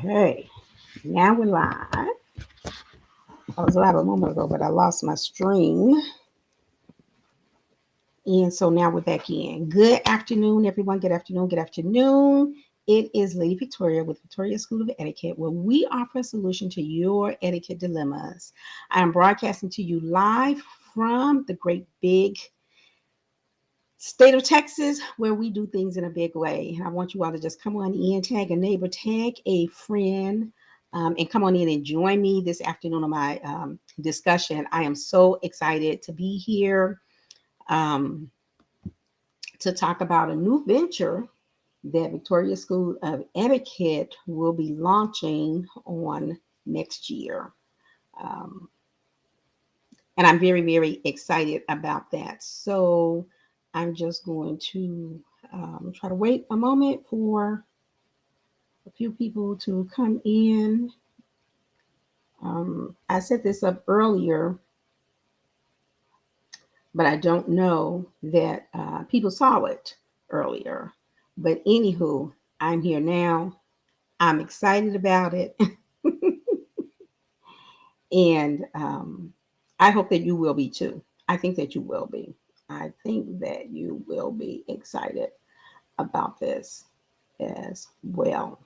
Okay, now we're live. I was live a moment ago, but I lost my stream. And so now we're back in. Good afternoon, everyone. Good afternoon. Good afternoon. It is Lady Victoria with Victoria School of Etiquette, where we offer a solution to your etiquette dilemmas. I am broadcasting to you live from the great big state of Texas, where we do things in a big way. I want you all to just come on in, tag a neighbor, tag a friend, and come on in and join me this afternoon on my discussion. I am so excited to be here um, to talk about a new venture that Victoria School of Etiquette will be launching on next year. Um, and I'm very, very excited about that. So I'm just going to try to wait a moment for a few people to come in. I set this up earlier, but I don't know that people saw it earlier. But anywho, I'm here now. I'm excited about it. And I hope that you will be too. I think that you will be. I think that you will be excited about this as well.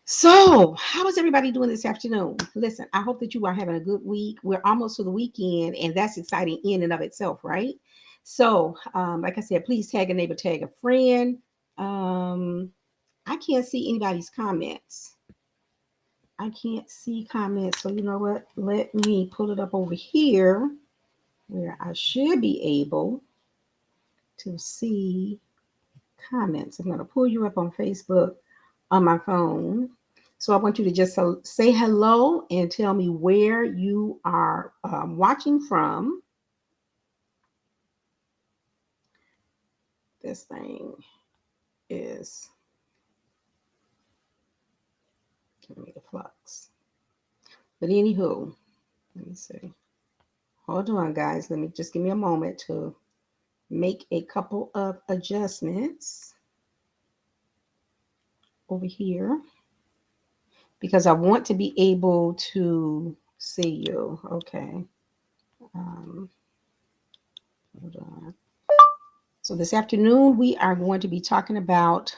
So, how is everybody doing this afternoon? Listen, I hope that you are having a good week. We're almost to the weekend, and that's exciting in and of itself, right? So, like I said, please tag a neighbor, tag a friend. Um, I can't see anybody's comments. I can't see comments. So, you know what? Let me pull it up over here where I should be able to see comments. I'm going to pull you up on Facebook on my phone. So I want you to just say hello and tell me where you are watching from. This thing is giving me the flux. But anywho, let me see. Hold on, guys. Let me just give me a moment to make a couple of adjustments over here because I want to be able to see you. Okay. Um, hold on. So this afternoon, we are going to be talking about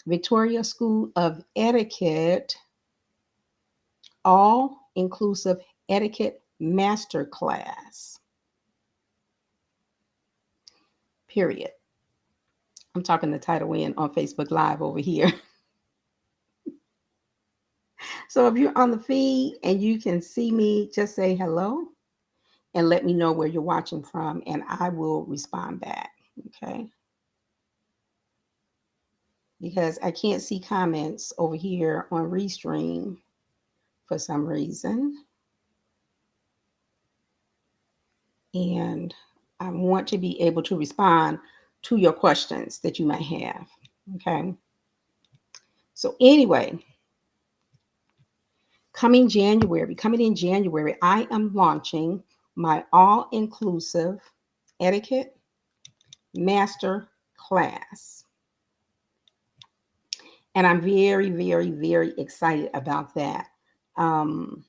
Victoria School of Etiquette, All-Inclusive Etiquette Master-class. Period. I'm talking the title in on Facebook Live over here. So if you're on the feed and you can see me, just say hello and let me know where you're watching from, and I will respond back. Okay. Because I can't see comments over here on Restream for some reason. And I want to be able to respond to your questions that you might have. Okay. So, anyway, coming in January, I am launching my all inclusive etiquette master class. And I'm very, very, very excited about that. Um,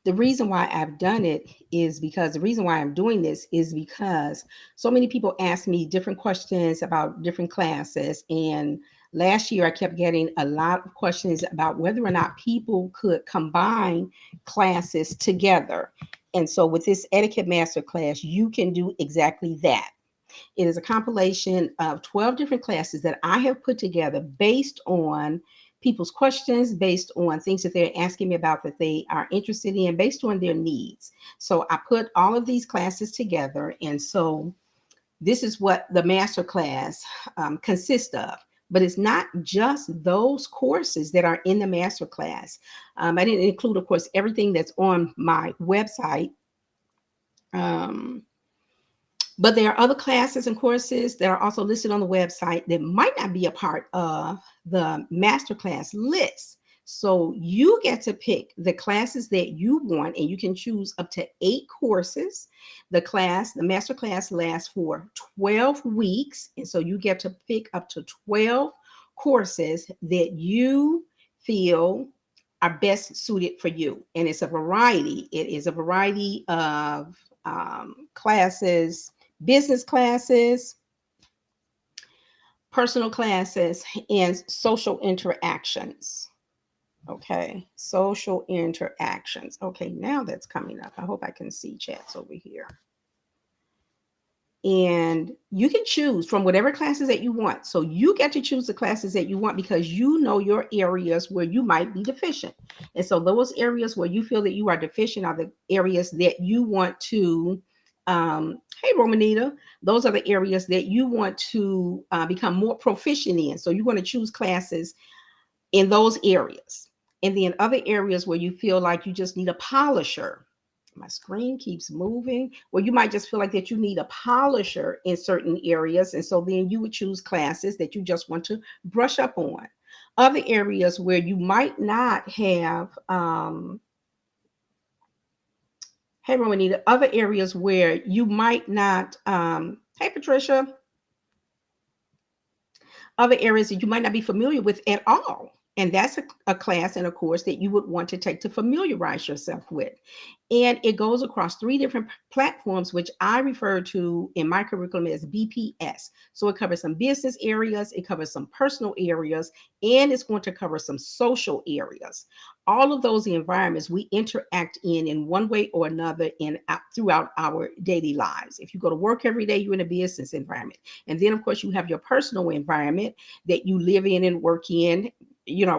the reason why I've done it is because the reason why I'm doing this is because so many people ask me different questions about different classes. And last year I kept getting a lot of questions about whether or not people could combine classes together. And so with this etiquette master class, you can do exactly that. It is a compilation of 12 different classes that I have put together based on people's questions, based on things that they're asking me about that they are interested in, based on their needs. So I put all of these classes together. And so this is what the master class consists of. But it's not just those courses that are in the master class. I didn't include, of course, everything that's on my website. But there are other classes and courses that are also listed on the website that might not be a part of the masterclass list. So you get to pick the classes that you want, and you can choose up to 8 courses. The master class lasts for 12 weeks. And so you get to pick up to 12 courses that you feel are best suited for you. And it's a variety. It is a variety of classes, business classes, personal classes, and social interactions. Okay, social interactions. Okay, now that's coming up. I hope I can see chats over here. And you can choose from whatever classes that you want. So you get to choose the classes that you want because you know your areas where you might be deficient. And so those areas where you feel that you are deficient are the areas that you want to, hey, Romanita, those are the areas that you want to become more proficient in. So you want to choose classes in those areas. And then other areas where you feel like you just need a polisher. My screen keeps moving. Well, you might just feel like that you need a polisher in certain areas. And so then you would choose classes that you just want to brush up on. Other areas where you might not have, hey, Romanita, other areas where you might not, hey, Patricia, other areas that you might not be familiar with at all. And that's a class and a course that you would want to take to familiarize yourself with. And it goes across 3 different platforms, which I refer to in my curriculum as BPS. So it covers some business areas, it covers some personal areas, and it's going to cover some social areas. All of those environments we interact in one way or another throughout our daily lives. If you go to work every day, you're in a business environment. And then, of course, you have your personal environment that you live in and work in,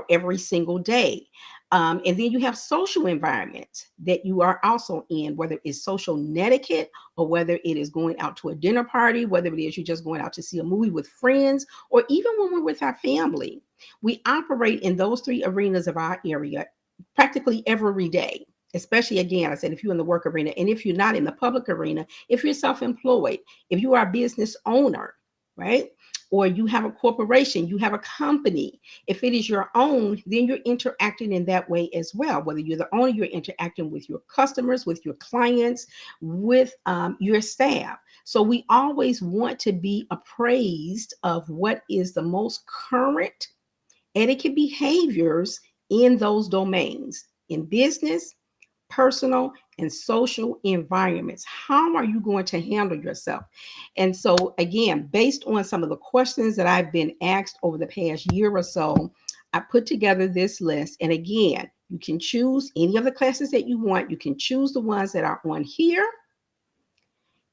every single day. And then you have social environments that you are also in, whether it's social etiquette or whether it is going out to a dinner party, whether it is you're just going out to see a movie with friends, or even when we're with our family. We operate in those 3 arenas of our area practically every day. Especially, again, I said, if you're in the work arena, and if you're not in the public arena, if you're self-employed, if you are a business owner, right? Or you have a corporation, you have a company. If it is your own, then you're interacting in that way as well. Whether you're the owner, you're interacting with your customers, with your clients, with your staff. So we always want to be appraised of what is the most current etiquette behaviors in those domains, in business, personal, and social environments. How are you going to handle yourself? And so, again, based on some of the questions that I've been asked over the past year or so, I put together this list. And again, you can choose any of the classes that you want. You can choose the ones that are on here,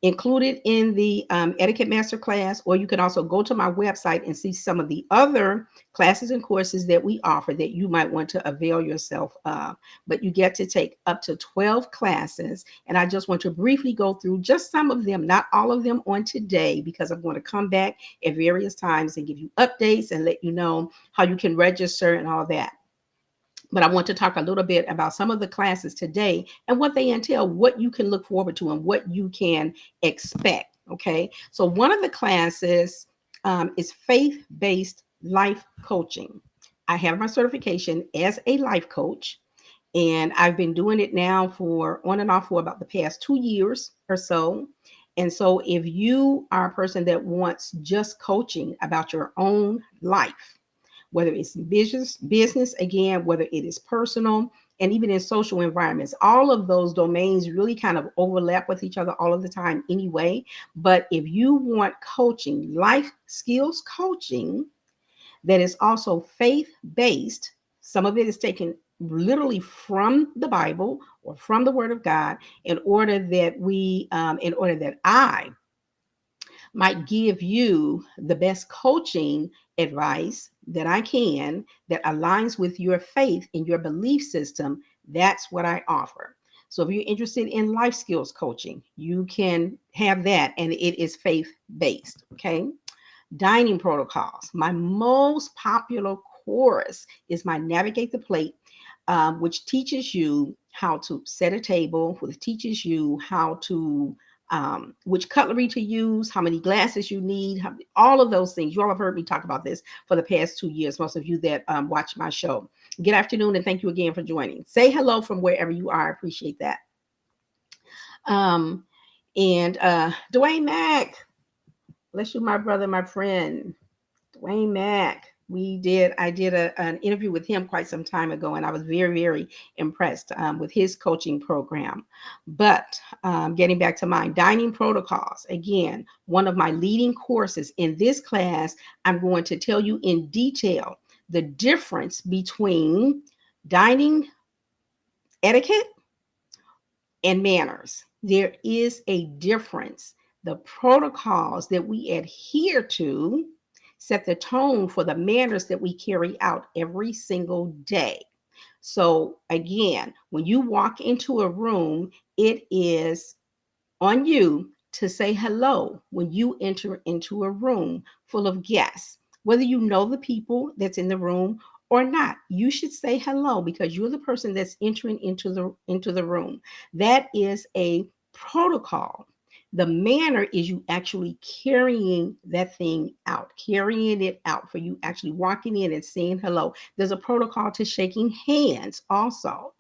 included in the Etiquette Masterclass, or you can also go to my website and see some of the other classes and courses that we offer that you might want to avail yourself of. But you get to take up to 12 classes, and I just want to briefly go through just some of them, not all of them on today, because I'm going to come back at various times and give you updates and let you know how you can register and all that. But I want to talk a little bit about some of the classes today and what they entail, what you can look forward to, and what you can expect. Okay. So, one of the classes is faith-based life coaching. I have my certification as a life coach, and I've been doing it now for on and off for about the past 2 years or so. And so, if you are a person that wants just coaching about your own life, whether it's business again, whether it is personal, and even in social environments, all of those domains really kind of overlap with each other all of the time anyway. But if you want coaching, life skills coaching, that is also faith based, some of it is taken literally from the Bible or from the Word of God, in order that I might give you the best coaching advice that I can that aligns with your faith and your belief system. That's what I offer. So if you're interested in life skills coaching, you can have that, and it is faith based. Okay. Dining protocols. My most popular course is my Navigate the Plate, which teaches you how to set a table, which teaches you how to which cutlery to use, how many glasses you need, all of those things. You all have heard me talk about this for the past 2 years, most of you that watch my show. Good afternoon, and thank you again for joining. Say hello from wherever you are. I appreciate that. Um, and Dwayne Mack, bless you, my brother, my friend. Dwayne Mack. I did an interview with him quite some time ago, and I was very, very impressed with his coaching program. But getting back to mine, dining protocols, again, one of my leading courses in this class, I'm going to tell you in detail the difference between dining etiquette and manners. There is a difference. The protocols that we adhere to set the tone for the manners that we carry out every single day. So, again, when you walk into a room, it is on you to say hello when you enter into a room full of guests. Whether you know the people that's in the room or not, you should say hello because you're the person that's entering into the room. That is a protocol. The manner is you actually carrying that thing out, carrying it out for you actually walking in and saying hello. There's a protocol to shaking hands also.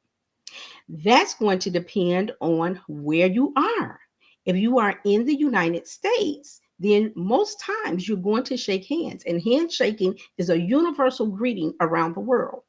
That's going to depend on where you are. If you are in the United States, then most times you're going to shake hands, and handshaking is a universal greeting around the world.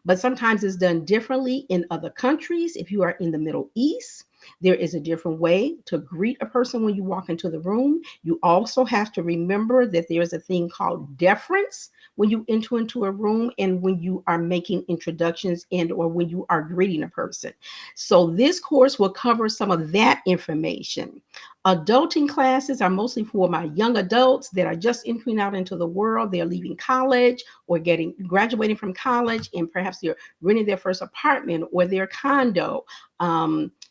But sometimes it's done differently in other countries. If you are in the Middle East, there is a different way to greet a person when you walk into the room. You also have to remember that there is a thing called deference when you enter into a room and when you are making introductions and or when you are greeting a person. So this course will cover some of that information. Adulting classes are mostly for my young adults that are just entering out into the world. They're leaving college or graduating from college, and perhaps they're renting their first apartment or their condo.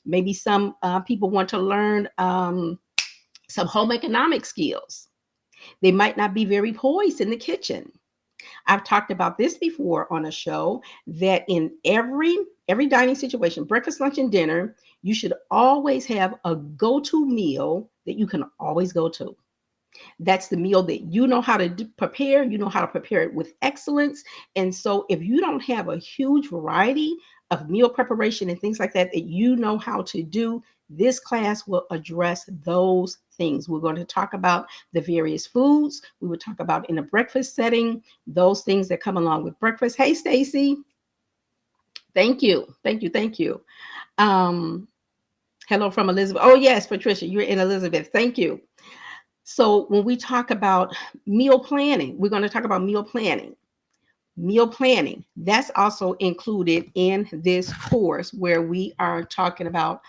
Maybe some people want to learn some home economic skills. They might not be very poised in the kitchen. I've talked about this before on a show that in every dining situation, breakfast, lunch, and dinner, you should always have a go-to meal that you can always go to. That's the meal that you know how to prepare. You know how to prepare it with excellence. And so if you don't have a huge variety of meal preparation and things like that that you know how to do, this class will address those things. We're going to talk about the various foods. We will talk about in a breakfast setting, those things that come along with breakfast. Hey, Stacy. Thank you. Thank you. Thank you. Um, Hello from Elizabeth. Oh, yes, Patricia, you're in Elizabeth. Thank you. So when we talk about meal planning, we're going to talk about meal planning. Meal planning, that's also included in this course where we are talking about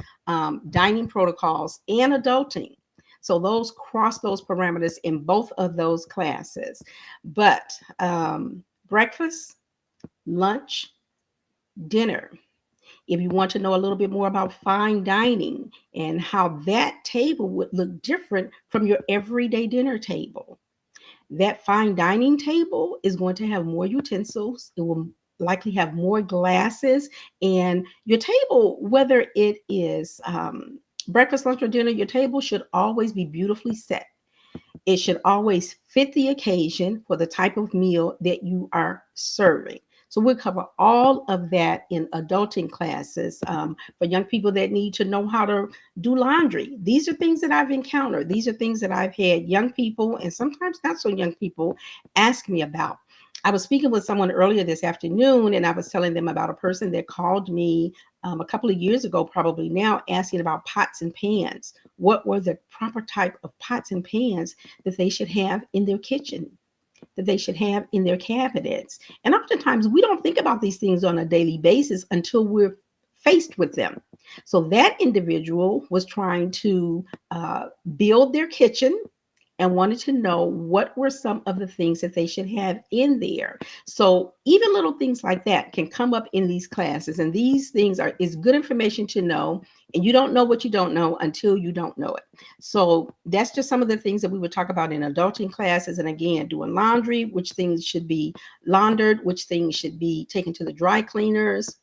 dining protocols and adulting. So those cross those parameters in both of those classes. But breakfast, lunch, dinner. If you want to know a little bit more about fine dining and how that table would look different from your everyday dinner table, that fine dining table is going to have more utensils. It will likely have more glasses. And your table, whether it is breakfast, lunch, or dinner, your table should always be beautifully set. It should always fit the occasion for the type of meal that you are serving. So we'll cover all of that in adulting classes for young people that need to know how to do laundry. These are things that I've encountered. These are things that I've had young people and sometimes not so young people ask me about. I was speaking with someone earlier this afternoon, and I was telling them about a person that called me a couple of years ago, probably now, asking about pots and pans. What were the proper type of pots and pans that they should have in their kitchen, that they should have in their cabinets? And oftentimes we don't think about these things on a daily basis until we're faced with them. So that individual was trying to build their kitchen and wanted to know what were some of the things that they should have in there. So even little things like that can come up in these classes, and these things are is good information to know. And you don't know what you don't know until you don't know it. So that's just some of the things that we would talk about in adulting classes. And again, doing laundry, which things should be laundered, which things should be taken to the dry cleaners.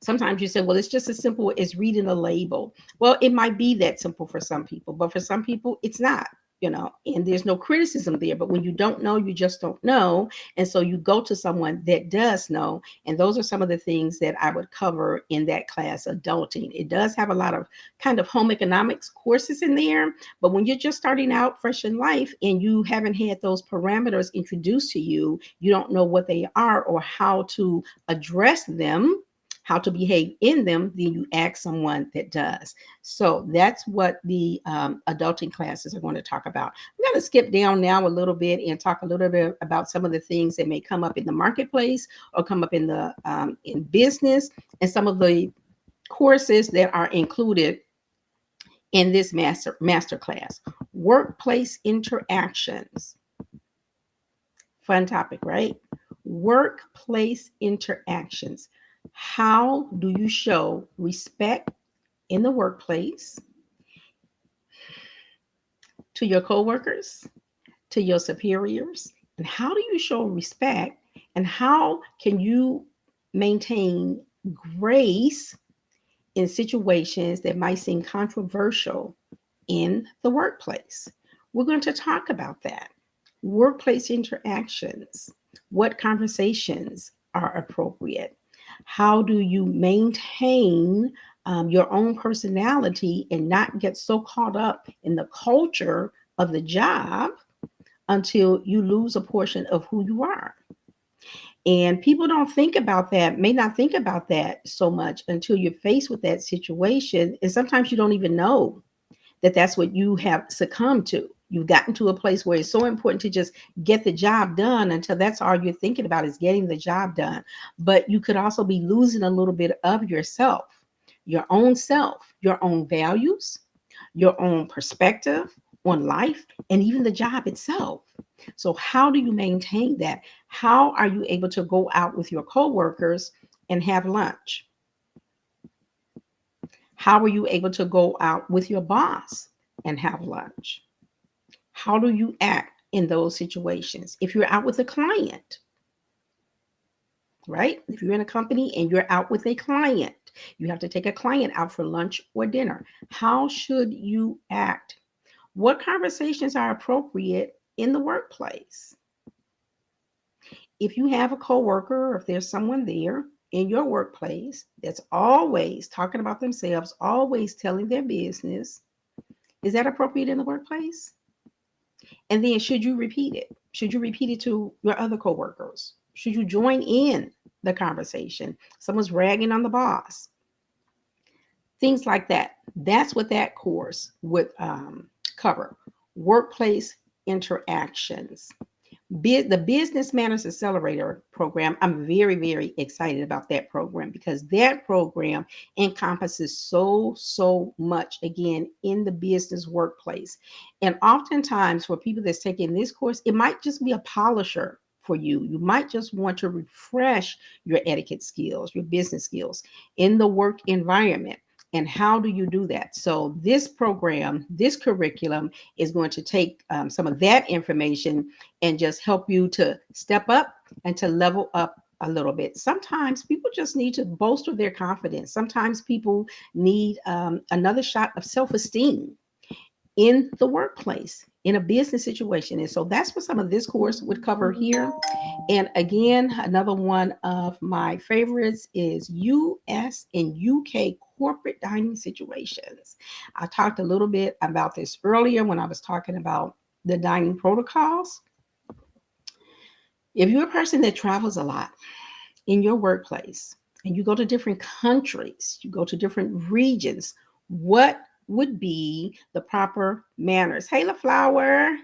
Sometimes you say, well, it's just as simple as reading a label. Well, it might be that simple for some people, but for some people, it's not. And there's no criticism there. But when you don't know, you just don't know. And so you go to someone that does know. And those are some of the things that I would cover in that class, adulting. It does have a lot of kind of home economics courses in there. But when you're just starting out fresh in life and you haven't had those parameters introduced to you, you don't know what they are or how to address them, how to behave in them, then you ask someone that does. So that's what the adulting classes are going to talk about. I'm going to skip down now a little bit and talk a little bit about some of the things that may come up in the marketplace or come up in the in business, and some of the courses that are included in this master class. Workplace interactions. Fun topic, right? Workplace interactions. How do you show respect in the workplace to your coworkers, to your superiors? And how do you show respect? And how can you maintain grace in situations that might seem controversial in the workplace? We're going to talk about that. Workplace interactions. What conversations are appropriate? How do you maintain your own personality and not get so caught up in the culture of the job until you lose a portion of who you are? And people don't think about that, may not think about that so much until you're faced with that situation. And sometimes you don't even know that that's what you have succumbed to. You've gotten to a place where it's so important to just get the job done until that's all you're thinking about is getting the job done. But you could also be losing a little bit of yourself, your own values, your own perspective on life, and even the job itself. So, how do you maintain that? How are you able to go out with your coworkers and have lunch? How are you able to go out with your boss and have lunch? How do you act in those situations? If you're out with a client, right? If you're in a company and you're out with a client, you have to take a client out for lunch or dinner. How should you act? What conversations are appropriate in the workplace? If you have a coworker or if there's someone there in your workplace that's always talking about themselves, always telling their business, is that appropriate in the workplace? And then should you repeat it? Should you repeat it to your other coworkers? Should you join in the conversation? Someone's ragging on the boss. Things like that. That's what that course would cover. Workplace interactions. The Business Manners Accelerator program, I'm very, very excited about that program because that program encompasses so much, again, in the business workplace. And oftentimes for people that's taking this course, it might just be a polisher for you. You might just want to refresh your etiquette skills, your business skills in the work environment. And how do you do that? So this program, this curriculum is going to take some of that information and just help you to step up and to level up a little bit. Sometimes people just need to bolster their confidence. Sometimes people need another shot of self-esteem in the workplace, in a business situation. And so that's what some of this course would cover here. And again, another one of my favorites is US and UK corporate dining situations. I talked a little bit about this earlier when I was talking about the dining protocols. If you're a person that travels a lot in your workplace and you go to different countries, you go to different regions, what would be the proper manners? Hey, LaFlower.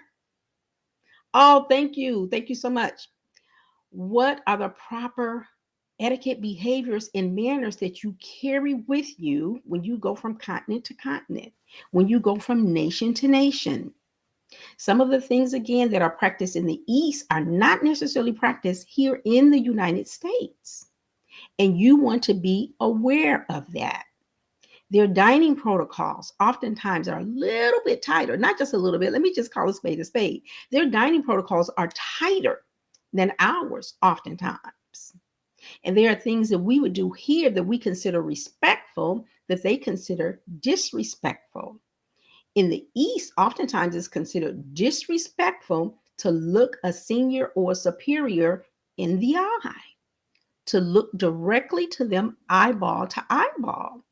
Oh, thank you. Thank you so much. What are the proper etiquette behaviors and manners that you carry with you when you go from continent to continent, when you go from nation to nation? Some of the things, again, that are practiced in the East are not necessarily practiced here in the United States. And you want to be aware of that. Their dining protocols oftentimes are a little bit tighter, not just a little bit. Let me just call a spade a spade. Their dining protocols are tighter than ours oftentimes. And there are things that we would do here that we consider respectful that they consider disrespectful. In the East, oftentimes it's considered disrespectful to look a senior or superior in the eye, to look directly to them eyeball to eyeball.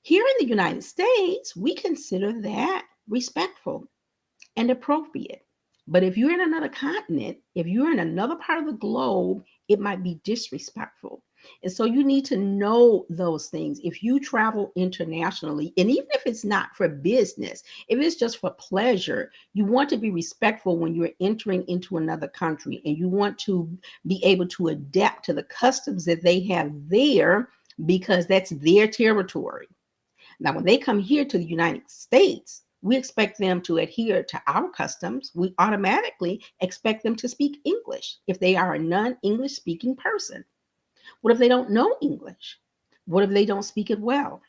Here in the United States, we consider that respectful and appropriate. But if you're in another continent, if you're in another part of the globe, it might be disrespectful. And so you need to know those things. If you travel internationally, and even if it's not for business, if it's just for pleasure, you want to be respectful when you're entering into another country and you want to be able to adapt to the customs that they have there because that's their territory. Now, when they come here to the United States, we expect them to adhere to our customs. We automatically expect them to speak English if they are a non English speaking person. What if they don't know English? What if they don't speak it well?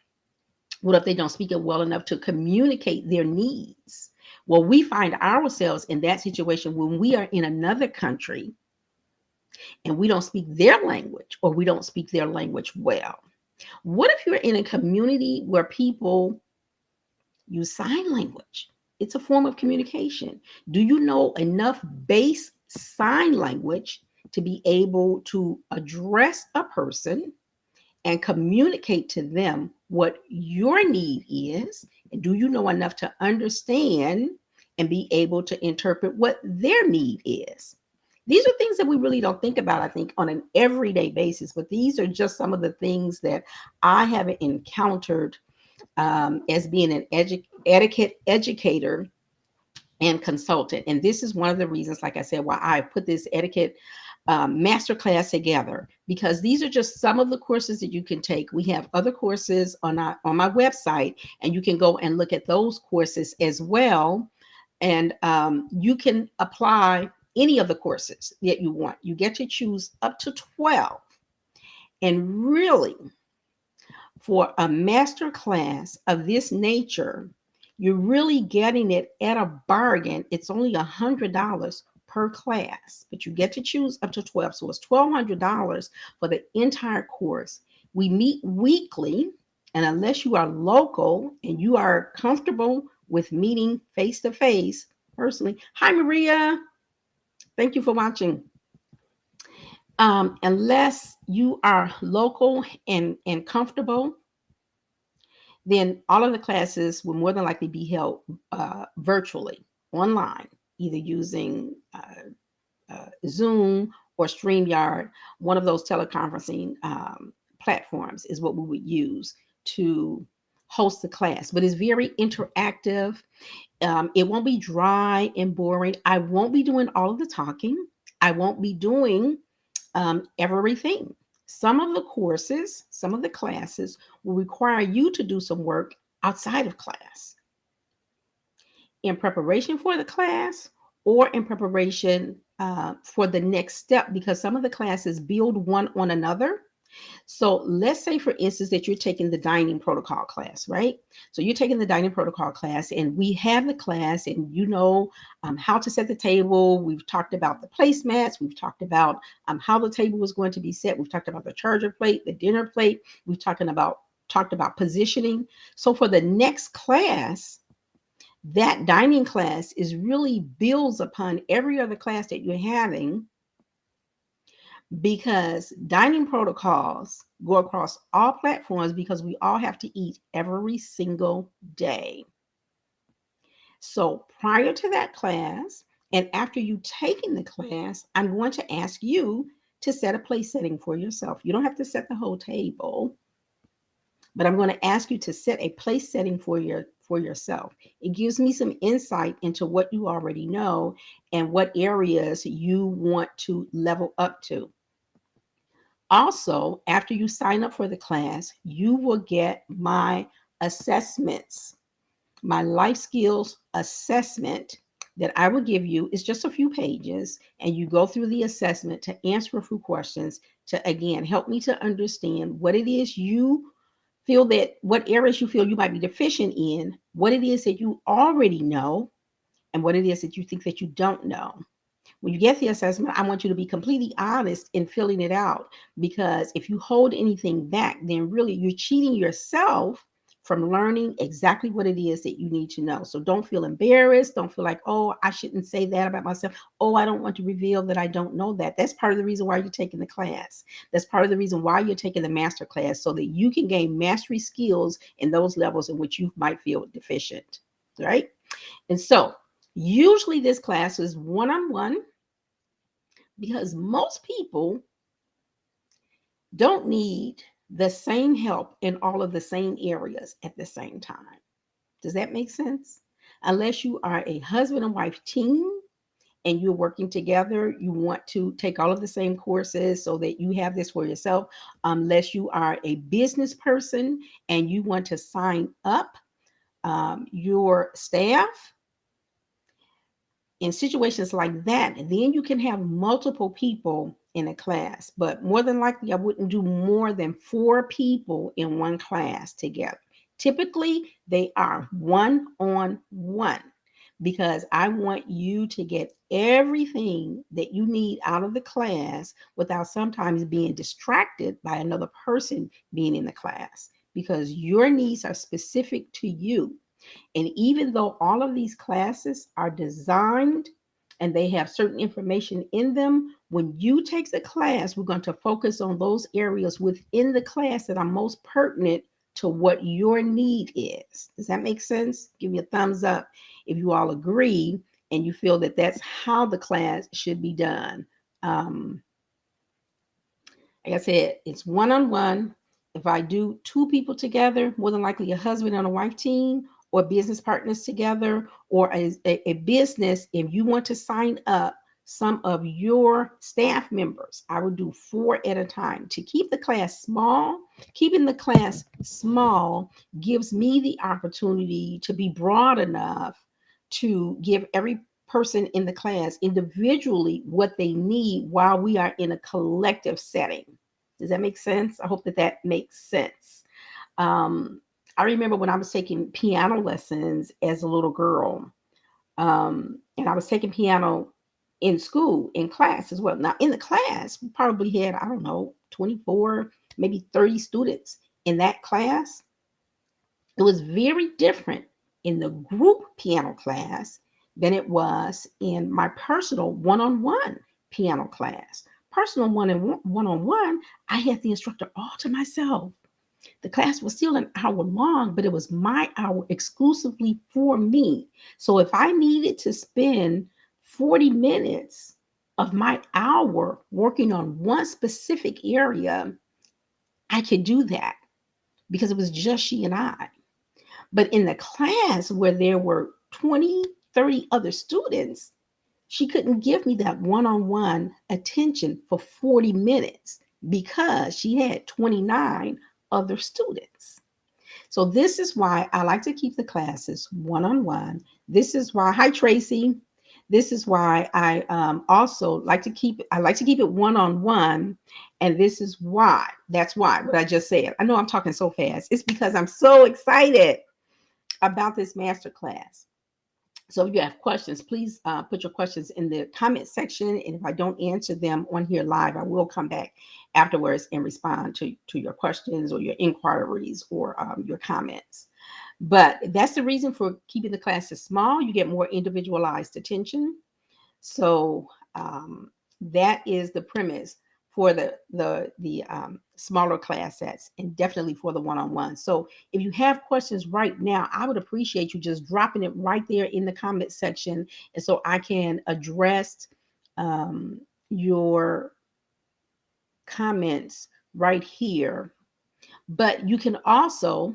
What if they don't speak it well enough to communicate their needs? Well, we find ourselves in that situation when we are in another country and we don't speak their language or we don't speak their language well. What if you're in a community where people use sign language? It's a form of communication. Do you know enough base sign language to be able to address a person and communicate to them what your need is? And do you know enough to understand and be able to interpret what their need is? These are things that we really don't think about, I think, on an everyday basis, but these are just some of the things that I have encountered as being an etiquette educator and consultant. And this is one of the reasons, like I said, why I put this etiquette masterclass together, because these are just some of the courses that you can take. We have other courses on my website, and you can go and look at those courses as well. And you can apply any of the courses that you want. You get to choose up to 12. And really, for a master class of this nature, you're really getting it at a bargain. It's only $100 per class, but you get to choose up to 12. So it's $1,200 for the entire course. We meet weekly, and unless you are local and you are comfortable with meeting face to face personally. Hi, Maria. Thank you for watching. Unless you are local and comfortable, then all of the classes will more than likely be held virtually online, either using Zoom or StreamYard. One of those teleconferencing platforms is what we would use to host the class. But it's very interactive. It won't be dry and boring. I won't be doing all of the talking. I won't be doing everything. Some of the courses, some of the classes will require you to do some work outside of class in preparation for the class or in preparation for the next step, because some of the classes build one on another. So let's say, for instance, that you're taking the dining protocol class, right? So you're taking the dining protocol class, and we have the class, and you know how to set the table. We've talked about the placemats. We've talked about how the table was going to be set. We've talked about the charger plate, the dinner plate. We've talked about positioning. So for the next class, that dining class is really builds upon every other class that you're having, because dining protocols go across all platforms because we all have to eat every single day. So prior to that class and after you taking the class, I'm going to ask you to set a place setting for yourself. You don't have to set the whole table, but I'm going to ask you to set a place setting for yourself. It gives me some insight into what you already know and what areas you want to level up to. Also, after you sign up for the class, you will get my assessments, my life skills assessment that I will give you. Is just a few pages, and you go through the assessment to answer a few questions to, again, help me to understand what it is you feel that, what areas you feel you might be deficient in, what it is that you already know, and what it is that you think that you don't know. When you get the assessment, I want you to be completely honest in filling it out, because if you hold anything back, then really you're cheating yourself from learning exactly what it is that you need to know. So don't feel embarrassed. Don't feel like, oh, I shouldn't say that about myself. Oh, I don't want to reveal that I don't know that. That's part of the reason why you're taking the class. That's part of the reason why you're taking the master class, so that you can gain mastery skills in those levels in which you might feel deficient, right? And so usually this class is one-on-one, because most people don't need the same help in all of the same areas at the same time. Does that make sense? Unless you are a husband and wife team and you're working together, you want to take all of the same courses so that you have this for yourself. Unless you are a business person and you want to sign up your staff in situations like that, and then you can have multiple people in a class. But more than likely, I wouldn't do more than 4 people in one class together. Typically, they are one-on-one, because I want you to get everything that you need out of the class without sometimes being distracted by another person being in the class, because your needs are specific to you. And even though all of these classes are designed and they have certain information in them, when you take the class, we're going to focus on those areas within the class that are most pertinent to what your need is. Does that make sense? Give me a thumbs up if you all agree and you feel that that's how the class should be done. Um, like I said, it's one-on-one. If I do 2 people together, more than likely a husband and a wife team, or business partners together, or a business, if you want to sign up some of your staff members, I would do 4 at a time to keep the class small. Keeping the class small gives me the opportunity to be broad enough to give every person in the class individually what they need while we are in a collective setting. Does that make sense? I hope that that makes sense. Um, I remember when I was taking piano lessons as a little girl, and I was taking piano in school, in class as well. Now, in the class, we probably had, I don't know, 24, maybe 30 students in that class. It was very different in the group piano class than it was in my personal one-on-one piano class. Personal one-on-one, I had the instructor all to myself. The class was still an hour long, but it was my hour exclusively for me. So if I needed to spend 40 minutes of my hour working on one specific area, I could do that because it was just she and I. But in the class where there were 20, 30 other students, she couldn't give me that one-on-one attention for 40 minutes because she had 29 other students. So this is why I like to keep the classes one-on-one. This is why, hi Tracy. This is why I also like to keep it. I like to keep it one-on-one, and this is why. That's why what I just said. I know I'm talking so fast. It's because I'm so excited about this master class. So if you have questions, please put your questions in the comment section. And if I don't answer them on here live, I will come back afterwards and respond to your questions or your inquiries or your comments. But that's the reason for keeping the classes small. You get more individualized attention. So that is the premise for the smaller class sets, and definitely for the one-on-one. So if you have questions right now, I would appreciate you just dropping it right there in the comment section, and so I can address your comments right here. But you can also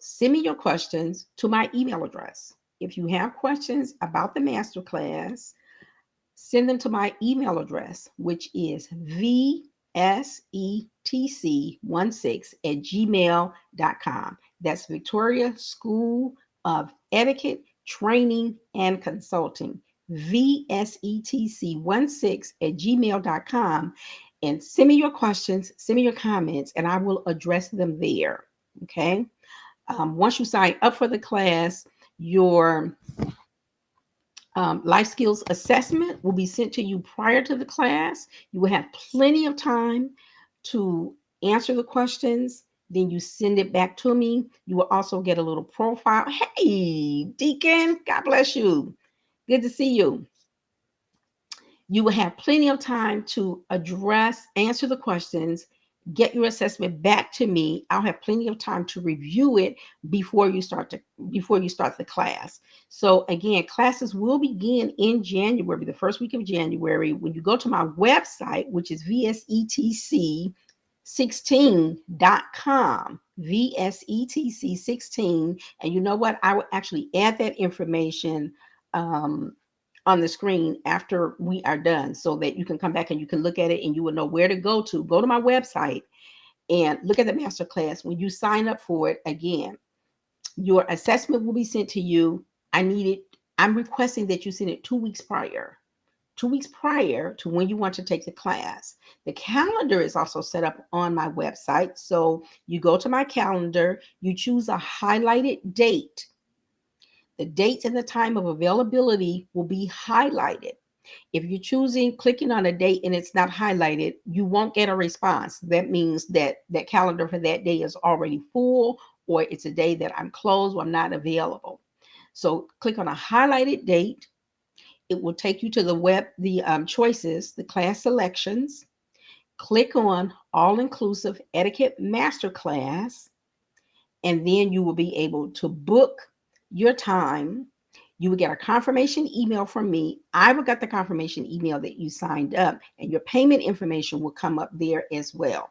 send me your questions to my email address. If you have questions about the masterclass, send them to my email address, which is vsetc16@gmail.com. That's Victoria School of Etiquette, Training, and Consulting. vsetc16@gmail.com. And send me your questions, send me your comments, and I will address them there. Okay. Once you sign up for the class, your Life skills assessment will be sent to you prior to the class. You will have plenty of time to answer the questions. Then you send it back to me. You will also get a little profile. Hey, Deacon, God bless you. Good to see you. You will have plenty of time to answer the questions, get your assessment back to me. I'll have plenty of time to review it before you start the class. So again, classes will begin in January, the first week of January. When you go to my website, which is vsetc16.com, vsetc16, and you know what? I will actually add that information um, on the screen after we are done so that you can come back and you can look at it and you will know where to go to. Go to my website and look at the masterclass. When you sign up for it, again, your assessment will be sent to you. I'm requesting that you send it 2 weeks prior. 2 weeks prior to when you want to take the class. The calendar is also set up on my website. So you go to my calendar, you choose a highlighted date. The dates and the time of availability will be highlighted. If you're clicking on a date and it's not highlighted, you won't get a response. That means that that calendar for that day is already full, or it's a day that I'm closed or I'm not available. So click on a highlighted date. It will take you to the choices, the class selections. Click on All-Inclusive Etiquette Master-class, and then you will be able to book your time. You will get a confirmation email from me. I will get the confirmation email that you signed up, and your payment information will come up there as well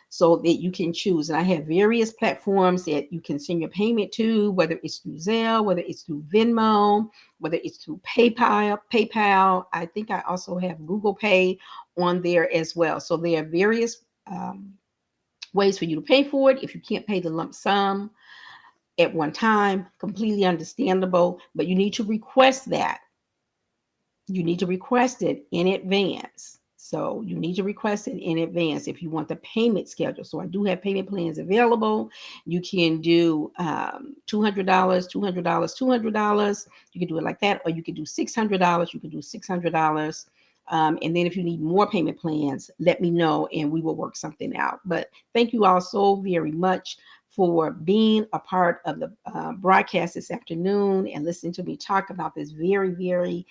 so that you can choose. And I have various platforms that you can send your payment to, whether it's through Zelle, whether it's through Venmo, whether it's through PayPal. I think I also have Google Pay on there as well. So there are various ways for you to pay for it. If you can't pay the lump sum at one time, completely understandable, but you need to request that. You need to request it in advance. So you need to request it in advance if you want the payment schedule. So I do have payment plans available. You can do $200, $200, $200. You can do it like that, or you can do $600. You can do $600. And then if you need more payment plans, let me know and we will work something out. But thank you all so very much for being a part of the broadcast this afternoon and listening to me talk about this very, very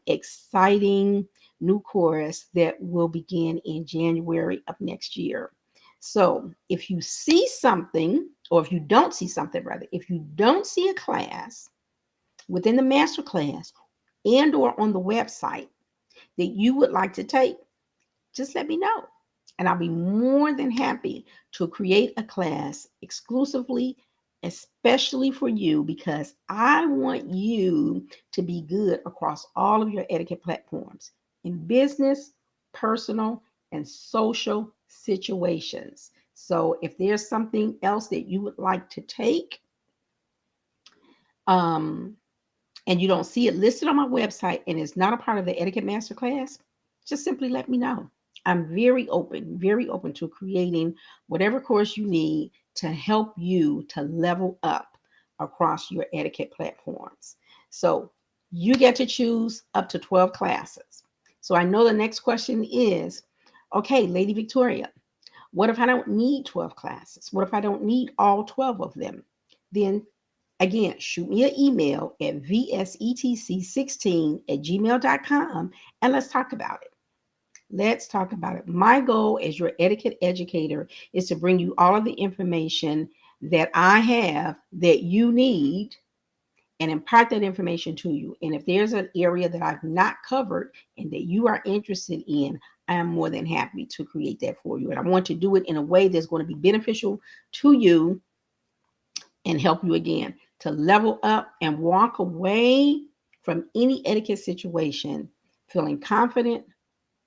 exciting new course that will begin in January of next year. So if you see something, or if you don't see something, rather, if you don't see a class within the master class and or on the website that you would like to take, just let me know. And I'll be more than happy to create a class exclusively, especially for you, because I want you to be good across all of your etiquette platforms in business, personal, and social situations. So if there's something else that you would like to take, um, and you don't see it listed on my website and it's not a part of the Etiquette Masterclass, just simply let me know. I'm very open to creating whatever course you need to help you to level up across your etiquette platforms. So you get to choose up to 12 classes. So I know the next question is, okay, Lady Victoria, what if I don't need 12 classes? What if I don't need all 12 of them? Then again, shoot me an email at vsetc16@gmail.com and let's talk about it. Let's talk about it. My goal as your etiquette educator is to bring you all of the information that I have that you need and impart that information to you. And if there's an area that I've not covered and that you are interested in, I am more than happy to create that for you. And I want to do it in a way that's going to be beneficial to you and help you again to level up and walk away from any etiquette situation feeling confident,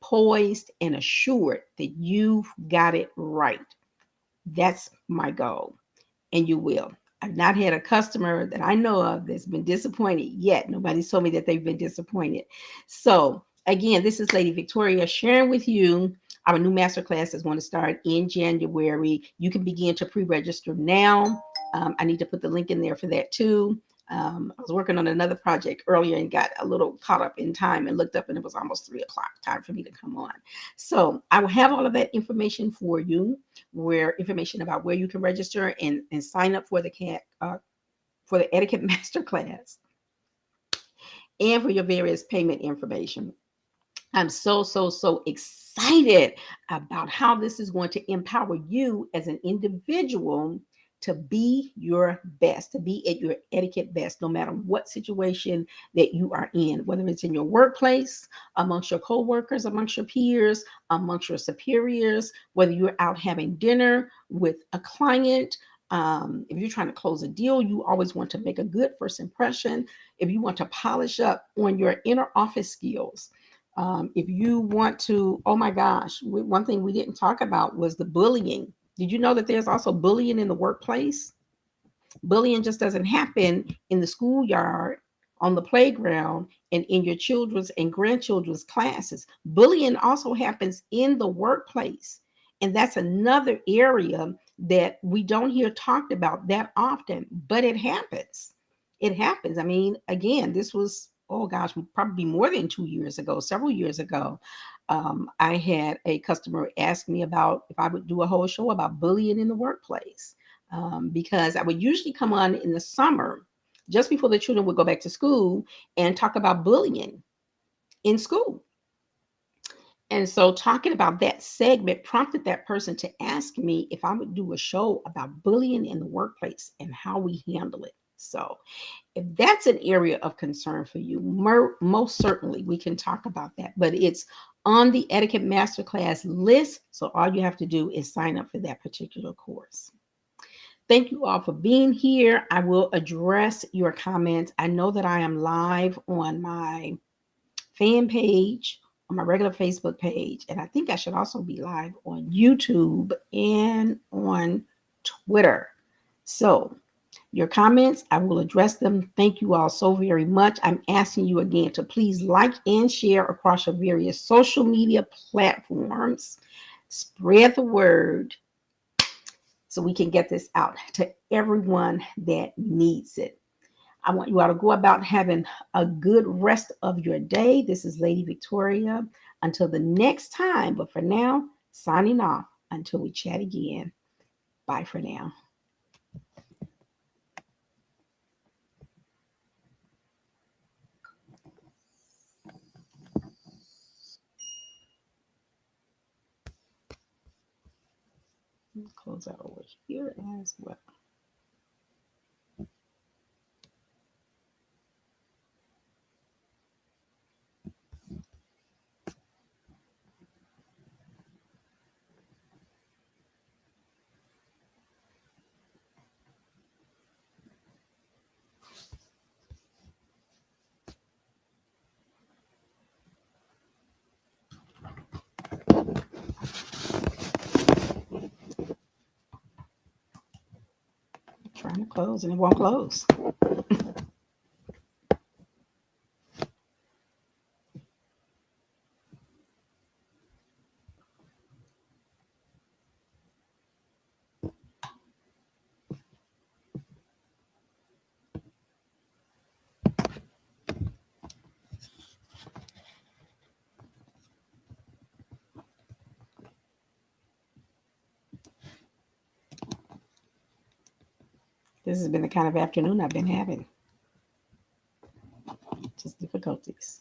poised, and assured that you've got it right. That's my goal, and you will. I've not had a customer that I know of that's been disappointed yet. Nobody's told me that they've been disappointed. So, again, this is Lady Victoria sharing with you our new masterclass is going to start in January. You can begin to pre register now. I need to put the link in there for that too. I was working on another project earlier and got a little caught up in time and looked up and it was almost 3 o'clock, time for me to come on. So I will have all of that information for you, where information about where you can register and sign up for the etiquette masterclass and for your various payment information. I'm so excited about how this is going to empower you as an individual to be your best, to be at your etiquette best, no matter what situation that you are in, whether it's in your workplace, amongst your coworkers, amongst your peers, amongst your superiors, whether you're out having dinner with a client. If you're trying to close a deal, you always want to make a good first impression. If you want to polish up on your inner office skills, if you want to, oh my gosh, one thing we didn't talk about was the bullying. Did you know that there's also bullying in the workplace? Bullying just doesn't happen in the schoolyard, on the playground, and in your children's and grandchildren's classes. Bullying also happens in the workplace. And that's another area that we don't hear talked about that often, but it happens. It happens. I mean, again, this was, oh gosh, probably more than 2 years ago, several years ago. I had a customer ask me about if I would do a whole show about bullying in the workplace, because I would usually come on in the summer, just before the children would go back to school, and talk about bullying in school. And so, talking about that segment prompted that person to ask me if I would do a show about bullying in the workplace and how we handle it. So, if that's an area of concern for you, most certainly we can talk about that. But it's on the Etiquette Masterclass list. So, all you have to do is sign up for that particular course. Thank you all for being here. I will address your comments. I know that I am live on my fan page, on my regular Facebook page, and I think I should also be live on YouTube and on Twitter. So, your comments, I will address them. Thank you all so very much. I'm asking you again to please like and share across your various social media platforms. Spread the word so we can get this out to everyone that needs it. I want you all to go about having a good rest of your day. This is Lady Victoria. Until the next time, but for now, signing off until we chat again. Bye for now. Close out over here as well. Trying to close and it won't close. This has been the kind of afternoon I've been having. Just difficulties.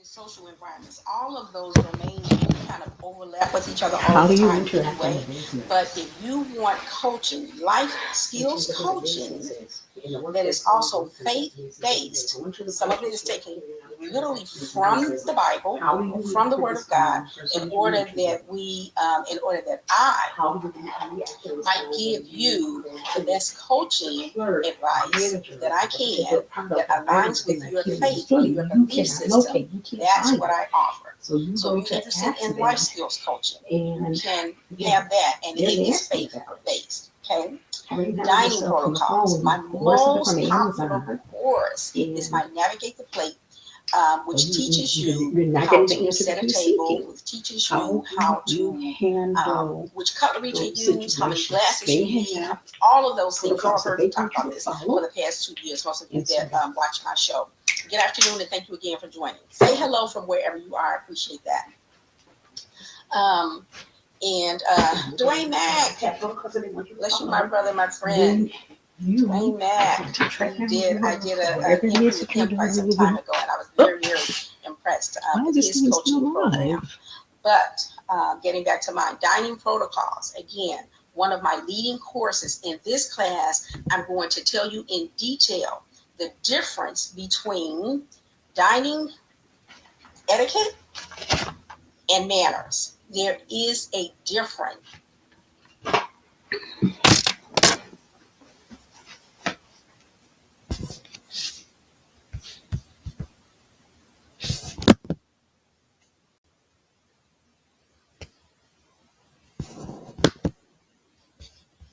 social environments. All of those domains kind of overlap with each other all the time anyway. But if you want coaching, life skills coaching that is also faith-based, some of it is taken literally from the Bible, from the Word of God, in order that I might give you the best coaching advice that I can that aligns with your faith or your belief system. That's what I offer. So if you're interested in life skills coaching, you can have that, and it is faith based. Okay. Dining protocols. My most popular course is my Navigate the Plate, which teaches you how to set a table, which teaches you how to handle which cutlery to use, how many glasses you need, all of those things. Y'all heard me talk about this for the past 2 years. Most of you that watch my show. Good afternoon, and thank you again for joining. Say hello from wherever you are. I appreciate that. And Dwayne Mack, bless you, my brother, my friend. Dwayne Mack, I did an interview with him quite some time ago, and I was very, very impressed with his coaching program. But getting back to my dining protocols, again, one of my leading courses in this class, I'm going to tell you in detail the difference between dining etiquette and manners. There is a difference.